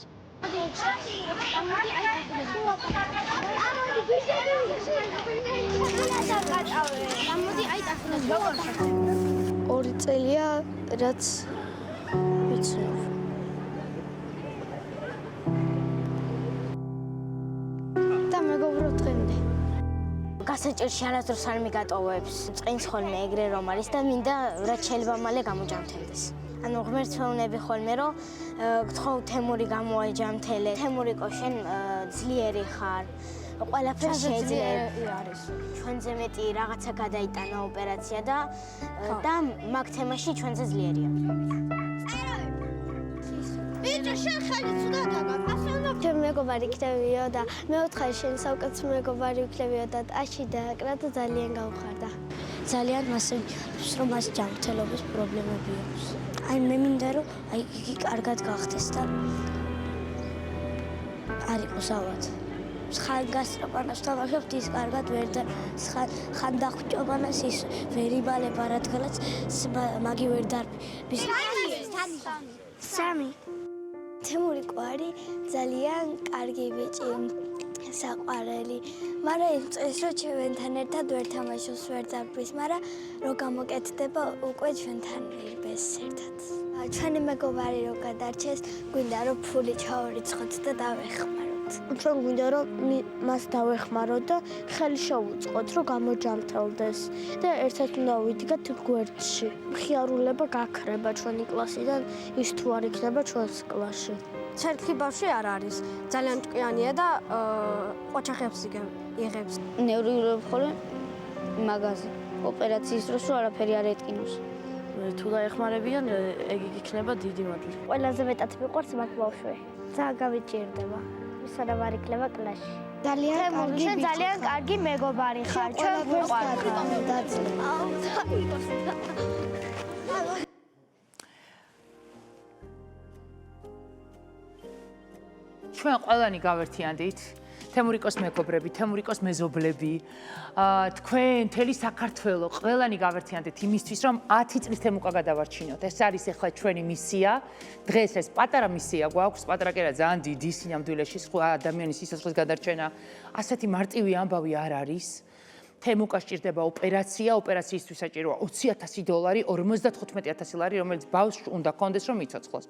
ორი წელია რაც ვიცნობ. და მეგობრობ დღემდე. გასაჭირში არასდროს არ მიგატოვებს. წინს ხოლმე ეგრე რომ არის და მინდა რაც შეიძლება მალე გამოჯამთელდეს. ანუ ღმერთს ვეუბნები ხოლმე რომ გთხოვ თემური გამოაჯამთელე. თემურიკო შენ ძლიერი ხარ. ყველაფერს შეიძლება არის. ჩვენზე მეტი რაღაცა გადაიტანა ოპერაცია და მაგ თემაში ჩვენზე ძლიერია. ბიჭო შენ ხელი ცუდად აგაკასე უნდა ჩემ მეგობარი იქნებიო და მეუთხარი შენ საუკეთესო მეგობარი იქნებიო და ტაში დააკრა და ძალიან გავხარდა. ძალიან მასებს რომ მას ჯანმრთელობის პრობლემები აქვს. აი მე მინდა რომ აი იგი კარგად გახდეს და არ იყოს ავად. ხან გასწრაფანას თამაშობთ ის კარგად ვერ და ხან დახვჭობანას ის ვერ იბალება რადგანაც მაგი ვერ დარბის. სამი თემურიკო არის ძალიან კარგი ბიჭი, საყვარელი, მაგრამ იმ წელს რომ ჩვენთან ერთად ვერ თამაშობს, ვერ დარბის, მაგრამ რო გამოკეთდება უკვე ჩვენთან ირბეს ერთად. ჩვენი მეგობარი რო გადარჩეს, გვინდა რომ ფული ჩავარიცხოთ და დავეხმაროთ. ჩვენ გვინდა რომ მას დავეხმაროთ და ხელი შევუწყოთ, რომ გამოჯამრთელდეს და ერთად უნდა ვიდგათ გვერდში. მხიარულება გაქრება ჩვენი კლასიდან, ის თუ არ იქნება ჩვენს კლასში. ცერქი ბავშვი არ არის. ძალიან ჭკვიანია და ოჩახებს იღებს. ნევროლოგი ხოლმე მაგაზე ოპერაციის დროს არაფერი არ ეტკინოს. თუ დაეხმარებიან, ეგ იქნება დიდი მადლი. ყველაზე მეტად მიყვარს მაგ ბავშვი. ძალიან გავიჭირდება. ვისადა არ იქნება კლასში. ძალიან კარგი მეგობარი ხარ. ჩვენ გვიყვარს. ჩვენ ყველანი გავერთიანდით თემურიკოს მეგობრები, თემურიკოს მეზობლები, თქვენ მთელი საქართველო ყველანი გავერთიანდეთ იმისთვის, რომ 10 წლის თემუკა გადავარჩინოთ. ეს არის ახლა ჩვენი მისია. დღეს ეს პატარა მისია გვაქვს, პატარა კი არა, ძალიან დიდი სინამდვილეში სხვა ადამიანის სიცოცხლის გადარჩენა. ასეთი მარტივი ამბავი არ არის. თემუკა სჭირდება ოპერაცია, ოპერაციისთვის საჭიროა $20,000, 55,000 ლარი, რომელიც ბავშვს უნდა კონდეს, რომ იცოცხლოს.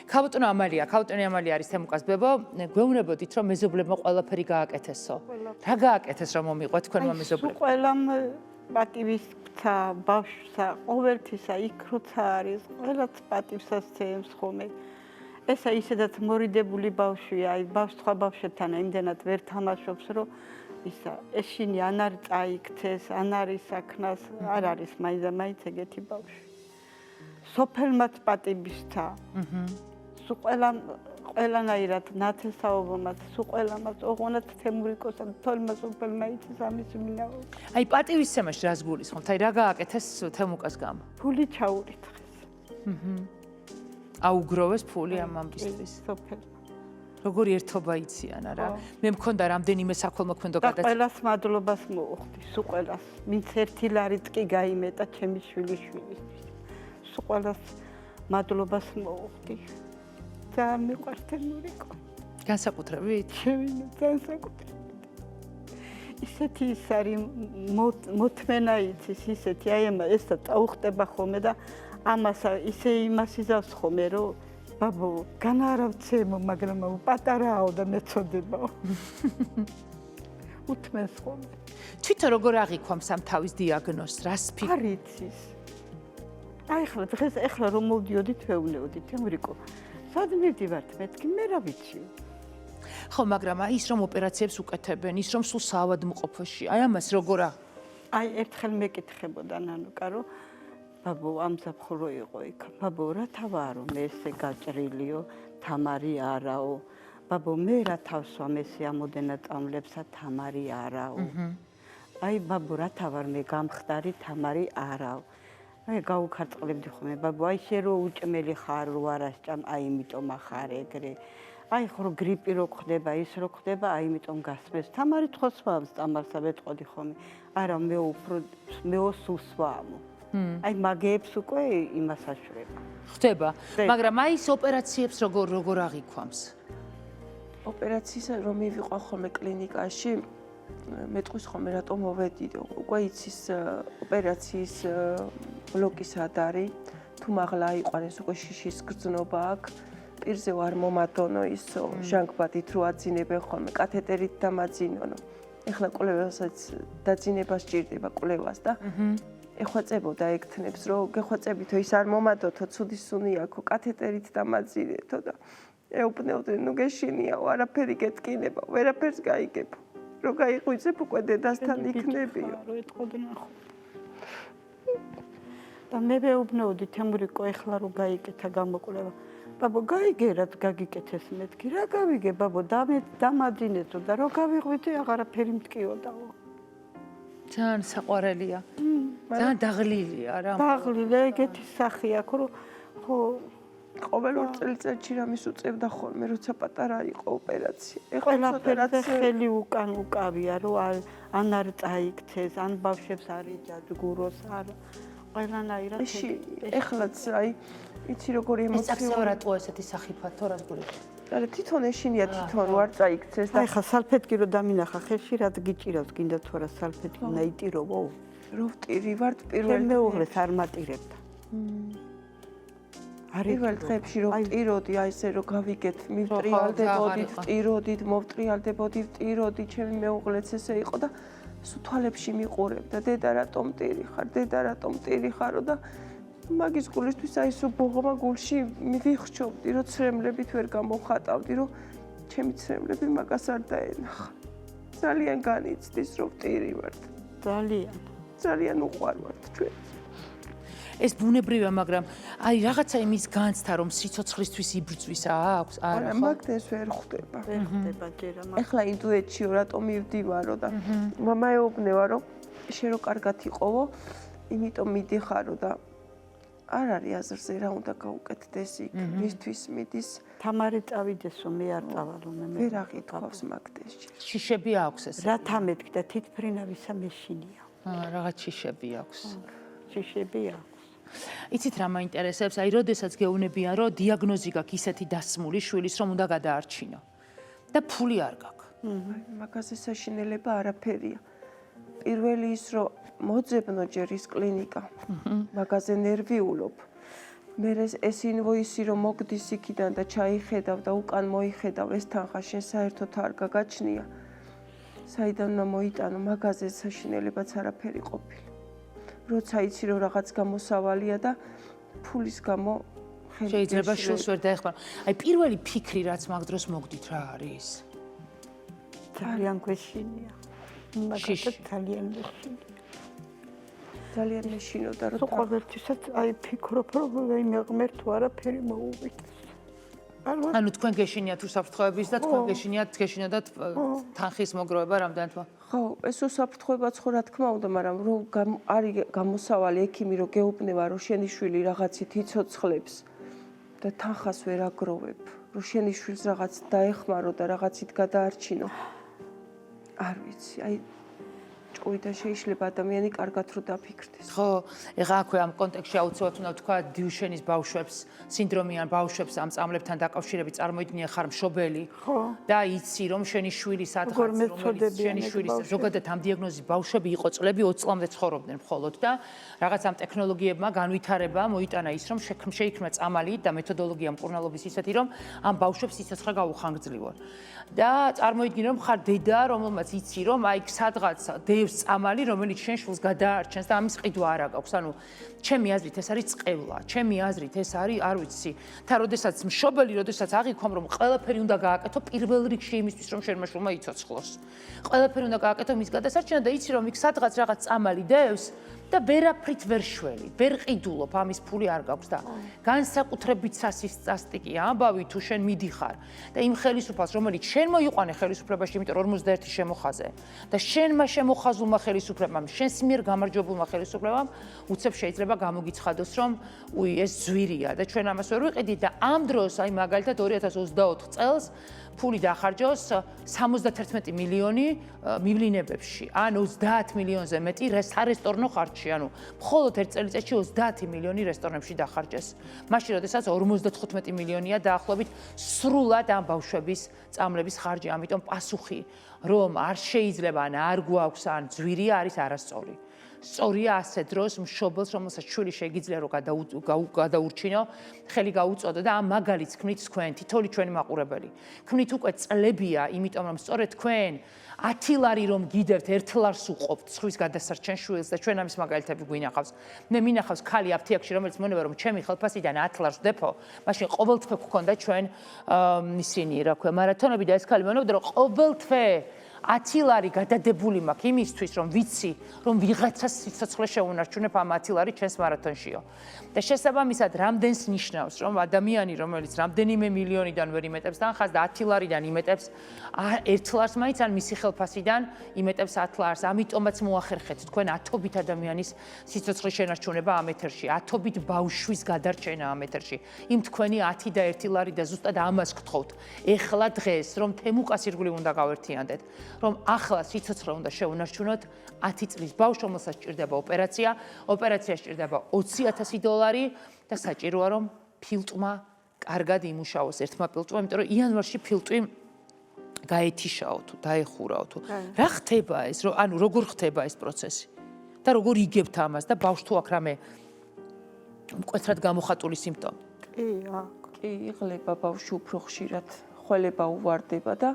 ქალბატონი ამალია არის თემუკას ბებო, გვეუბნებოდით, რომ მეზობლებმა ყველაფერი გააკეთესო. რა გააკეთეს, რომ მომიყვეთ თქვენმა მეზობლებმა? ყველამ პატივისცა, ბავშვსა, ყოველთვისა იქ როცა არის, ყველაც პატივსაც ცემს ხოლმე. ესა ისედაც მორიდებული ბავშვია, აი ბავშვ სხვა ბავშვებთან იმდენად ვერ თამაშობს, რომ ისა ეშინი ან არ წაიქცეს, ან არის საქნას, არ არის მაინც ეგეთი ბავშვი. სოფელმაც პატივისცა. სულ ყველანაირად ნათესაობამაც, სულ ყველამაც, ოღონდ თემურიკოსთან თოლმა სოფელმა იცის ამის მინაო. აი პატივისცემაში რას გულისხმობთ? აი რა გააკეთეს თემუკას გამო? ფული ჩაურითხეს. აუგროვეს ფული ამ ამბისთვის. სოფელმა. როგორი ერთობა იციან არა? მე მქონდა რამდენიმე საქველმოქმედო და გადაცემა. ყველას მადლობას მოუხდი, სულ ყველას. ვინც 1 ლარით კი გაიმეტა ჩემი შვილისთვის. სულ ყველას მადლობას მოუხდი. ძალიან მიყვარს თემურიკო. განსაკუთრებით? ჩემი განსაკუთრებით. ისეთი ის არის მოთმენა იცის ისეთი, აი ესა წაუხდება ხოლმე და ამას ისე იმას იზავს ხოლმე, რომ ბაბო, განარავცემო, მაგრამ პატარაო და მეწოდებაო. უთმენს ხოლმე. თვითონ როგორ აღიქვამს ამ თავის დიაგნოზს? რას არ იცის. აი ხლა დღეს ეხლა რომ მოვდიოდით ვეუბნეოდით თემურიკო. სად მივდივართ მეთქი მე რა ვიცი. ხო, მაგრამ ის რომ ოპერაციებს უკეთებენ, ის რომ სულ საავადმყოფოში, აი ამას როგორ აი ერთხელ მეკითხებოდა ნანუკა რომ ბაბო ამზაფხურო იყო იქ. ბაბო რა თავარო მე ესე გაჭრილიო, თამარი არაო. ბაბო მე რა თავს ვამ ესე ამოდენა წამლებსა თამარი არაო. აი ბაბო რა თავარ მე გამხდარი თამარი არაო. აი გაუქარწყლებდი ხოლმე ბაბო აი შე რო უჭმელი ხარ რო არასჭამ აი იმიტომ ახარ ეგრე. აი ხო გრიპი რო ხდება ის რო ხდება აი იმიტომ გასმეს. თამარი თხოსვავს წამალსა ვეთყოდი ხოლმე. არა მე უფრო მე სუსვამო. აი მაგეებს უკვე იმას აშვება. ხდება, მაგრამ აი ეს ოპერაციებს როგორ აღიქვამს? ოპერაციის რომ მივიყვა ხოლმე კლინიკაში, მეტყვის ხოლმე რატომ მოვედიდო. უკვე იცის ოპერაციის ბლოკი სად არის, თუ მაღლა აიყვანეს უკვე შიშის გრძნობა აქვს. პირზე ვარ მომადონო ის ჟანგბადით რო აძინებენ ხოლმე, კათეტერით დამაძინონო. ეხლა კვლევასაც დაძინება სჭირდება კვლევას და ეხვეწებოდა ექთნებს, რომ გეხვეწებითო ის არ მომადოთო, ცუდი სუნი აქო, კათეტერით დამაძირეთო და ეუბნეოდნენ, ნუ გეშინიაო, არაფერი გეტკინება, ვერაფერს გაიგებო. რო გაიღვიძებ უკვე დედასთან იქნებიო. რო ეთყოდნენ ხო. და მე ვეუბნეოდი თემურიკო ეხლა რო გაიკეთა გამოკვლევა. ბაბო გაიგერათ გაგიკეთეს მეთქი, რა გავიგე ბაბო დამაძინეთო და რო გავიღვიძე აღარაფერი მткиოდაო. ძალიან საყვარელია. ძალიან დაღლილია რა. დაღლილი ეგეთი სახია, ხო ყოველ 2 წელიწადში რამის უწევდა ხოლმე, როცა პატარა იყო ოპერაცია. ყველაფერზე ხელი უკან უკავია, რომ ან არ წაიქცეს, ან ბავშვებს არ იჯაჯგუროს, არ ყველანაირად ეხლაც აი იცი როგორი ეს აქცია რატო ესეთი სახიფათო რას გულით? არა თვითონ ეშინია თვითონ რო არ წაიქცეს და აი ხა სალფეტკი რო დამინახა ხელში რაც გიჭირავს გინდა თუ არა სალფეტკი უნდა იტიროვო რო ვტირი ვარ პირველ მეუღლეს არ მატირებდა პირველ დღეებში რო ვტიროდი აი ესე რო გავიგეთ მივტრიალდებოდით ვტიროდით მოვტრიალდებოდი ვტიროდი ჩემი მეუღლეც ესე იყო და სულ თვალებში მიყურებდა დედა რატომ მტირი ხარ დედა რატომ მტირი ხარო და მაგის გულისთვის აი სულ ბოღმა გულში მივიხრჩობდი რომ ცრემლებით ვერ გამოვხატავდი რომ ჩემი ცრემლები მაგას არ დაენახა ძალიან განიცდის რომ მტირი ვარ ძალიან უყვარვართ ჩვენ ეს ბუნებრივია, მაგრამ აი რაღაცა იმის განცდა რომ სიცოცხლისთვის იბრძვის აქვს, არა ხო? მაგდეს ვერ ხვდება. ვერ ხვდება ჯერა. ეხლა ინტუიციო რატომ მივდივარო და მამა ეუბნება რომ შე რო კარგად იყოვო, იმიტომ მიდიხარო და არ არის აზრზე რა უნდა გაუკეთდეს იქ, ვისთვის მიდის. თამარი წავიდესო მე არ წავალო მე. ვერ აღიქავს მაგდესში. შიშები აქვს ეს. რათა მეთქი და თითფრინავისა მეშინია. რაღაც შიშები აქვს. შიშები აქვს. იცით რა მაინტერესებს? აი, როდესაც გეუბნებიან, რომ დიაგნოზი გაქვს ისეთი დასმული შვილის, რომ უნდა გადაარჩინო. და ფული არ გაქვს. მაგაზე საშინელება არაფერია. პირველი ის, რომ მოძებნო ჯერ ის კლინიკა. მაგაზე ნერვიულობ. მე ეს ინვოისი რომ მოგდის იქიდან და ჩაიხედავ და უკან მოიხედავ ეს თანხა შენ საერთოდ არ გაგაჩნია. საიდან უნდა მოიტანო მაგაზე საშინელებაც არაფერი ყოფილი. როცა იცი რომ რაღაც გამოსავალია და ფულის გამო შეიძლება შულს ვერ დაეხმარო. აი პირველი ფიქრი რაც მაგ დროს მოგდით რა არის? ძალიან გვეშინია. მაგათ ძალიან მეშინია. ძალიან მეშინოდა რომ ყოველთვისაც აი ფიქრობ რომ ვინმე ღმერთო არაფერი მოუვიდეს. ანუ თქვენ გეშინიათ უსაფრთხოების და თქვენ გეშინიათ თანხის მოგროვება რამდენად? ხო, ეს უსაფრთხოებაც ხო რა თქმა უნდა, მაგრამ რომ არის გამოსავალი ექიმი რომ გეუბნება რომ შენი შვილი რაღაცით იცოცხლებს და თანხას ვერ აგროვებ, რომ შენი შვილს რაღაც დაეხმარო და რაღაცით გადაარჩინო. არ ვიცი, აი ჭკუი და შეიძლება ადამიანი კარგად რო დაფიქრდეს. ხო, ეხლა აქვე ამ კონტექსტში აუცილებლად უნდა ვთქვა დიუშენის ბავშვებს, სინდრომიან ბავშვებს ამ წამლებთან დაკავშირებით წარმოიდგინე ხარ მშობელი და იცი რომ შენი შვილი სადღაც რომელიც შენი შვილის ზოგადად ამ დიაგნოზის ბავშვები იყო წლები 20 წლამდე ცხოვრობდნენ მხოლოდ და რაღაც ამ ტექნოლოგიებმა განვითარება მოიტანა ის რომ შეიქმნა წამალი და მეთოდოლოგია მკურნალობის ისეთი რომ ამ ბავშვებს სიცოცხლე გაუხანგრძლივონ. და წარმოიდგინე რომ ხარ დედა რომელმაც იცი რომ აი სადღაც დევს წამალი რომელიც შენ შვილს გადაარჩენს და ამის ყიდვა არ აქვს. ანუ ჩემი აზრით ეს არის წყევლა, ჩემი აზრით ეს არის არ ვიცი. და როდესაც მშობელი, როდესაც აღიქვამ რომ ყველაფერი უნდა გააკეთო პირველ რიგში იმისთვის რომ შენმა შვილმა იცოცხლოს. ყველაფერი უნდა გააკეთო მის გადასარჩენად და იცი რომ იქ სადღაც რაღაც წამალი დევს და ვერაფრით ვერ შველი, ვერ ყიდულობ, ამის ფული არ გაქვს და განსაკუთრებით სასისტასტიკია ამბავი თუ შენ მიდიხარ და იმ ხელისუფალს რომელიც შენ მოიყვანე ხელისუფლებაში, იმიტომ რომ 51 შემოხაზე და შენმა შემოხაზულმა ხელისუფლებამ, შენს მიერ გამარჯვებულმა ხელისუფლებამ უცებ შეიძლება გამოგიცხადოს რომ უი ეს ზვირია და ჩვენ ამას ვერ ვიყიდით და ამ დროს აი მაგალითად 2024 წელს ფული დახარჯოს 71 მილიონი მივლინებებში, ან 30 მილიონზე მეტი სარესტორნო ხარჯში, ანუ მხოლოდ ერთ წელიწადში 30 მილიონი რესტორნებში დახარჯეს. მაშინ, როდესაც 55 მილიონია დაახლოებით სრულად ამ ბავშვების წამლების ხარჯი, ამიტომ პასუხი, რომ არ შეიძლება, ან არ გვაქვს, ან ძვირია არის არასწორი. სწორია ასე დროს მშობელს, რომელსაც შვილი შეგიძლია რომ გადაურჩინო, ხელი გაუწოდო და ამ მაგალითს ქმნით თქვენ, თითოეული ჩვენი მაყურებელი. ქმნით უკვე წლებია, იმიტომ რომ სწორედ თქვენ 10 ლარი რომ გიდევთ, 1 ლარს უყოფთ სხვის გადასარჩენ შვილს და ჩვენ ამის მაგალითები გვინახავს. მე მინახავს ქალი აფთიაქში, რომელიც მონება რომ ჩემი ხელფასიდან 10 ლარს ვდეფო, მაშინ ყოველთვე გქონდა ჩვენ ისინი, რა ქვია, მარათონები და ეს ქალი მონებდა რომ ყოველთვე 10 ლარი გადადებული მაქვს იმისთვის, რომ ვიცი, რომ ვიღაცას სიცოცხლე შეუნარჩუნებ ამ 10 ლარი ჩვენს მარათონშიო. და შესაბამისად, რამდენს ნიშნავს, რომ ადამიანი, რომელიც რამდენიმე მილიონიდან ვერ იმეტებს თანხას და 10 ლარიდან იმეტებს 1 ლარს მაინც ან მისი ხელფასიდან იმეტებს 10 ლარს. ამიტომაც მოახერხეთ თქვენ ათობით ადამიანის სიცოცხლის შენარჩუნება ამ ეთერში, ათობით ბავშვის გადარჩენა ამ ეთერში. იმ თქვენი 10 და 1 ლარი და ზუსტად ამას გთხოვთ. ეხლა დღეს, რომ თემუკას ირგვლივ უნდა გავერთიანდეთ. რომ ახლა სიცოცხლე უნდა შეუნარჩუნოთ 10 წლის ბავშვს, რომელსაც სჭირდება ოპერაცია, ოპერაცია სჭირდება 20,000 დოლარი და საჭიროა რომ ფილტვმა კარგად იმუშაოს ერთმა ფილტვამ, იმიტომ რომ იანვარში ფილტვი გაეთიშაო თუ დაეხურაო თუ რა ხდება ეს, ანუ როგორ ხდება ეს პროცესი და როგორ იგებთ ამას და ბავშვს თუ აქ რამე მკვეთრად გამოხატული სიმპტომი? კი, იღლება ბავშვი უფრო ხშირად, ხვალება უვარდება და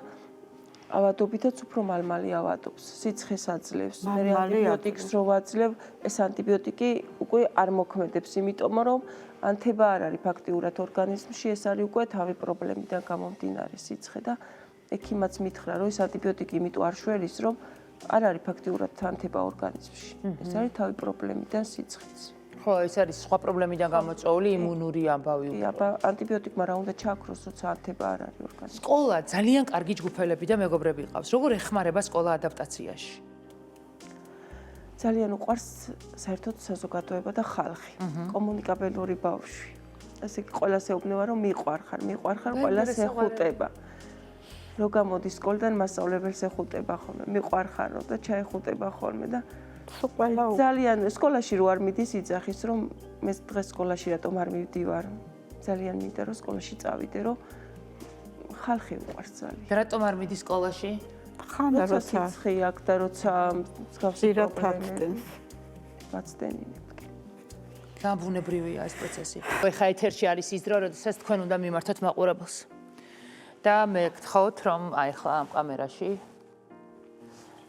ავადობითაც უფრო მალმალი ავადობს, სიცხეს აძლევს, მე ანტიბიოტიკს რო ვაძლევ, ეს ანტიბიოტიკი უკვე არ მოქმედებს, იმიტომ რომ ანთება არ არის ფაქტიურად ორგანიზმში, ეს არის უკვე თავი პრობლემიდან გამომდინარე სიცხე და ექიმაც მითხრა, რომ ეს ანტიბიოტიკი იმიტომ არ შველის, რომ არ არის ფაქტიურად ანთება ორგანიზმში. ეს არის თავი პრობლემიდან სიცხეც. ხო, ეს არის სხვა პრობლემიდან გამოწვეული იმუნური ამბავი. კი, აბა ანტიბიოტიკმა რა უნდა ჩაქროს, როცა ანთება არ არის ორგანიზმში. სკოლა ძალიან კარგი ჯგუფელები და მეგობრები ყავს. როგორ ეხმარება სკოლა ადაპტაციაში? ძალიან უყვარს საერთოდ საზოგადოება და ხალხი. კომუნიკაბელური ბავშვი. ასე იგი ყველას ეუბნება რომ მიყვარხარ, ყველას ეხუტება. რო გამოდის სკოლიდან მასწავლებელს ეხუტება ხოლმე, მიყვარხარო და ჩაეხუტება ხოლმე და ძალიან სკოლაში რო არ მიდის იძახის რომ მე დღეს სკოლაში რატომ არ მივდივარ. ძალიან მინდა რომ სკოლაში წავიდე, რომ ხალხი უყვარს ძალიან. და რატომ არ მიდის სკოლაში? ხანდა როცა როცა ციცხი აქვს და როცა მსგავსი პრობლემები ვაცდენინებ. გამბუნებრივია ეს პროცესი. ეხა ეთერში არის ის დრო, როდესაც თქვენ უნდა მიმართოთ მაყურებელს. და მე გთხოვთ, რომ აი ახლა ამ კამერაში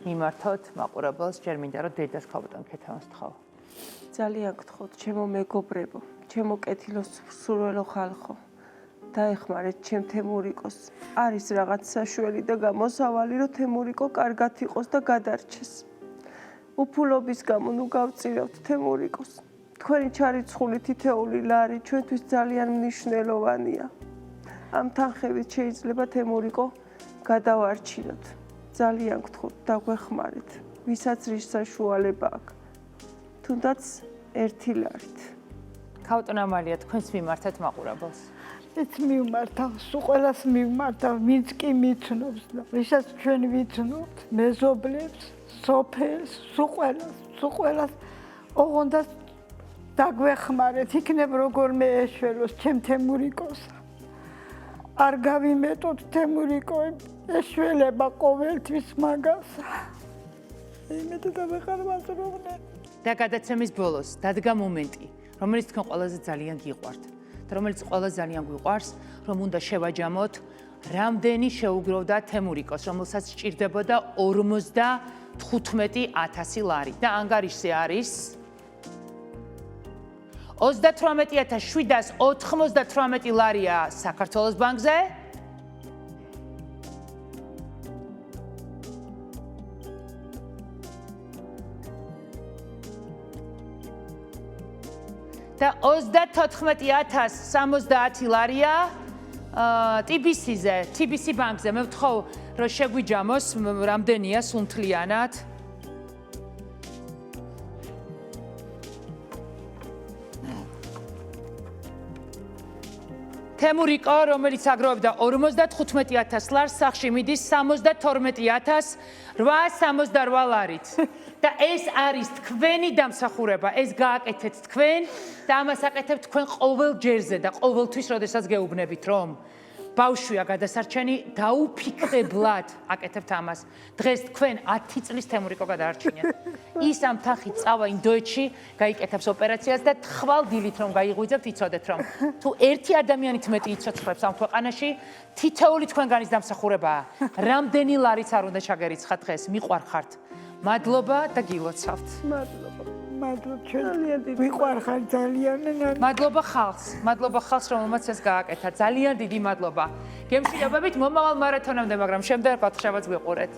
მიმართოთ მაყურებელს, ჯერ მინდა რომ დედას ქალბატონ ქეთევანს თხოვ. ძალიან გთხოვთ, ჩემო მეგობრებო, ჩემო კეთილოსურველო ხალხო, დაეხმარეთ ჩემ თემურიკოს. არის რაღაც საშველი და გამოსავალი, რომ თემურიკო კარგად იყოს და გადარჩეს. უფულობის გამო ნუ გავწირავთ თემურიკოს. თქვენი ჩარიცხული თითეული ლარი ჩვენთვის ძალიან მნიშვნელოვანია. ამ თანხებით შეიძლება თემურიკო გადავარჩინოთ. ძალიან გთხოვთ, დაგვეხმარეთ. ვისაც რის საშუალება აქვს. თუნდაც ერთი ლარით. ქალბატონ ამალია, თქვენს მიმართეთ მაყურებელს. ეს მივმართავ, სულ ყველას მივმართავ, ვინც კი მიცნობს და ვისაც ჩვენ ვიცნობთ, მეზობლებს, სოფელს, სულ ყველას ოღონდ დაგვეხმარეთ, იქნებ როგორმე ეშველოს ჩემ თემურიკოს. არ გავიმეტოთ თემურიკო ეშველება ყოველთვის მაგას. იმედი დავეხარ მასრობნე. და გადაცემის ბოლოს დადგა მომენტი, რომელიც თქვენ ყველაზე ძალიან გიყვართ და რომელიც ყველა ძალიან გვიყვარს, რომ უნდა შევაჯამოთ, რამდენი შეუგროვდა თემურიკოს, რომელსაც სჭირდებოდა 55,000 ლარი და ანგარიშზე არის 38,798 ლარია საქართველოს ბანკზე. და 34,070 ლარია TBC-ზე, TBC ბანკზე. მე ვთხოვ, რომ შეგვიჯამოს რამდენია სუნთლიანად. თემურიკო, რომელიც აგროვებდა 55,000 ლარს, სახში მიდის 72,868 ლარით. და ეს არის თქვენი დამსახურება, ეს გააკეთეთ თქვენ და ამას აკეთებთ თქვენ ყოველ ჯერზე და ყოველთვის, როდესაც გეუბნებით, რომ ბავშვია გადასარჩენი, დაუფიქრებლად აკეთებთ ამას. დღეს თქვენ 10 წლის თემურიკო გადაარჩინეთ. ის ამ თანხით წავა ინდოეთში, გაიკეთებს ოპერაციას და თხვალ დილით რომ გაიღვიძებთ, იცოდეთ რომ თუ ერთი ადამიანით მეტი იცოცხლებს ამ ქვეყანაში, თითოეული თქვენგანის დამსახურებაა. რამდენი ლარიც არ უნდა ჩაგერიცხათ დღეს, მიყვარხართ. მადლობა და გილოცავთ. მადლობა ჩვენ ვიყვარხარ ძალიან. მადლობა ხალხს, რომელმაც ეს გააკეთა. ძალიან დიდი მადლობა. გემშვიდობებით მომავალ მარათონამდე, მაგრამ შემდეგ კოთხშაბათს ვიყურეთ.